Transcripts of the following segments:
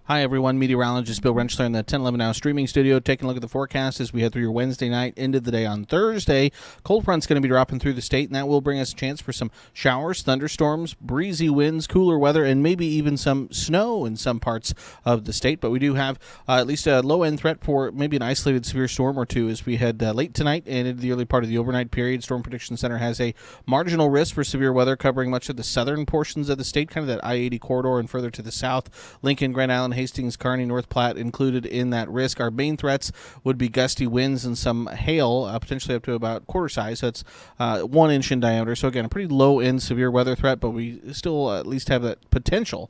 Hi, everyone. Meteorologist Bill Rentschler in the 1011 Now streaming studio, taking a look at the forecast as we head through your Wednesday night into the day on Thursday. Cold front's going to be dropping through the state, and that will bring us a chance for some showers, thunderstorms, breezy winds, cooler weather, and maybe even some snow in some parts of the state. But we do have at least a low-end threat for maybe an isolated severe storm or two as we head late tonight and into the early part of the overnight period. Storm Prediction Center has a marginal risk for severe weather covering much of the southern portions of the state, kind of that I-80 corridor and further to the south. Lincoln, Grand Island, Hastings, Kearney, North Platte included in that risk. Our main threats would be gusty winds and some hail, potentially up to about quarter size. So it's 1 inch in diameter. So again, a pretty low-end severe weather threat, but we still at least have that potential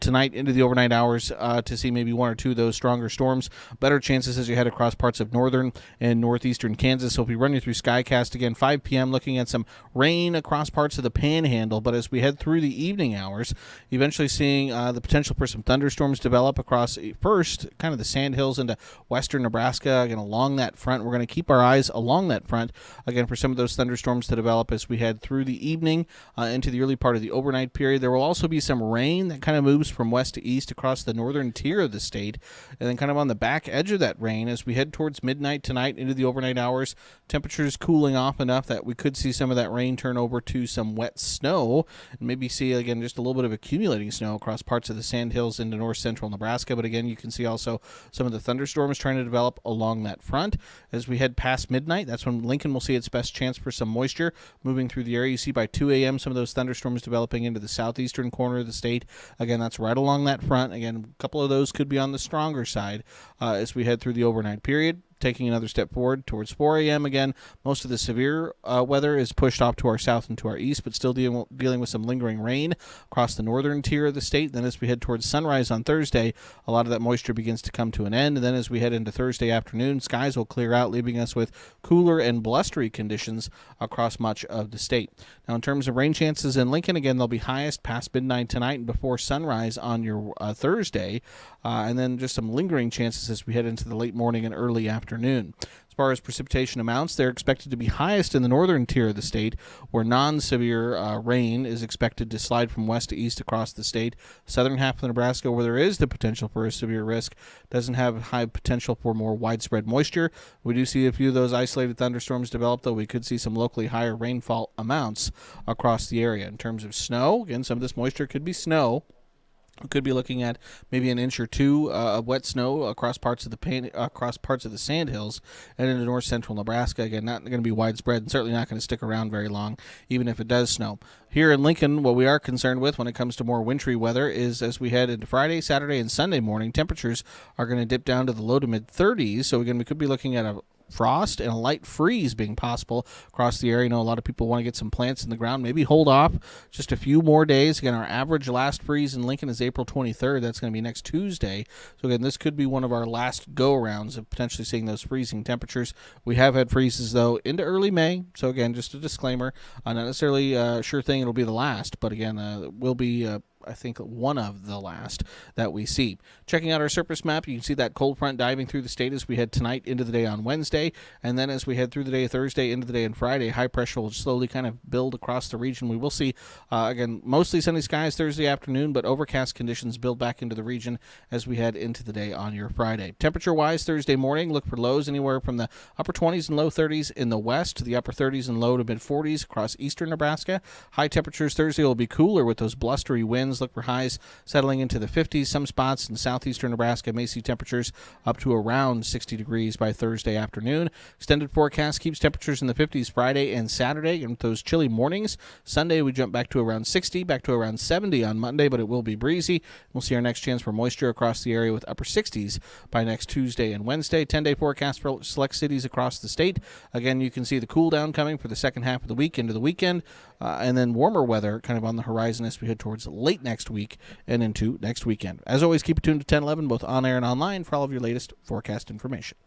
tonight into the overnight hours to see maybe one or two of those stronger storms. Better chances as you head across parts of northern and northeastern Kansas. So if we run you through Skycast again, 5 p.m., looking at some rain across parts of the Panhandle. But as we head through the evening hours, eventually seeing the potential for some thunderstorms develop across first kind of the Sandhills into western Nebraska. Again, along that front, we're going to keep our eyes along that front again for some of those thunderstorms to develop as we head through the evening into the early part of the overnight period. There will also be some rain that kind of moves from west to east across the northern tier of the state, and then kind of on the back edge of that rain as we head towards midnight tonight into the overnight hours. Temperatures cooling off enough that we could see some of that rain turn over to some wet snow, and maybe see again just a little bit of accumulating snow across parts of the Sandhills into north central Nebraska. But again, you can see also some of the thunderstorms trying to develop along that front. As we head past midnight, that's when Lincoln will see its best chance for some moisture moving through the area. You see by 2 a.m. some of those thunderstorms developing into the southeastern corner of the state. Again, that's right along that front. Again, a couple of those could be on the stronger side as we head through the overnight period. Taking another step forward towards 4 a.m. Again, most of the severe weather is pushed off to our south and to our east, but still dealing with some lingering rain across the northern tier of the state. Then as we head towards sunrise on Thursday, a lot of that moisture begins to come to an end. And then as we head into Thursday afternoon, skies will clear out, leaving us with cooler and blustery conditions across much of the state. Now, in terms of rain chances in Lincoln, again, they'll be highest past midnight tonight and before sunrise on your Thursday. And then just some lingering chances as we head into the late morning and early afternoon. As far as precipitation amounts, they're expected to be highest in the northern tier of the state, where non-severe rain is expected to slide from west to east across the state. Southern half of Nebraska, where there is the potential for a severe risk, doesn't have high potential for more widespread moisture. We do see a few of those isolated thunderstorms develop, though we could see some locally higher rainfall amounts across the area. In terms of snow, again, some of this moisture could be snow. We could be looking at maybe an inch or two of wet snow across parts of the Sandhills and into north central Nebraska. Again, not going to be widespread and certainly not going to stick around very long, even if it does snow. Here in Lincoln, what we are concerned with when it comes to more wintry weather is as we head into Friday, Saturday, and Sunday morning, temperatures are going to dip down to the low to mid 30s. So again, we could be looking at a frost and a light freeze being possible across the area. I know a lot of people want to get some plants in the ground. Maybe hold off just a few more days. Again, our average last freeze in Lincoln is April 23rd. That's going to be next Tuesday. So again, this could be one of our last go-arounds of potentially seeing those freezing temperatures. We have had freezes, though, into early May. So again, just a disclaimer, not necessarily a sure thing it'll be the last, but again, will be I think one of the last that we see. Checking out our surface map, you can see that cold front diving through the state as we head tonight into the day on Wednesday, and then as we head through the day Thursday into the day on Friday, high pressure will slowly kind of build across the region. We will see, again, mostly sunny skies Thursday afternoon, but overcast conditions build back into the region as we head into the day on your Friday. Temperature-wise, Thursday morning, look for lows anywhere from the upper 20s and low 30s in the west to the upper 30s and low to mid 40s across eastern Nebraska. High temperatures Thursday will be cooler with those blustery winds. Look for highs settling into the 50s. Some spots in southeastern Nebraska may see temperatures up to around 60 degrees by Thursday afternoon. Extended forecast keeps temperatures in the 50s Friday and Saturday, and with those chilly mornings. Sunday we jump back to around 60, back to around 70 on Monday, but it will be breezy. We'll see our next chance for moisture across the area with upper 60s by next Tuesday and Wednesday. 10-day forecast for select cities across the state. Again, you can see the cool down coming for the second half of the week into the weekend, and then warmer weather kind of on the horizon as we head towards late next week and into next weekend. As always, keep it tuned to 1011, both on air and online, for all of your latest forecast information.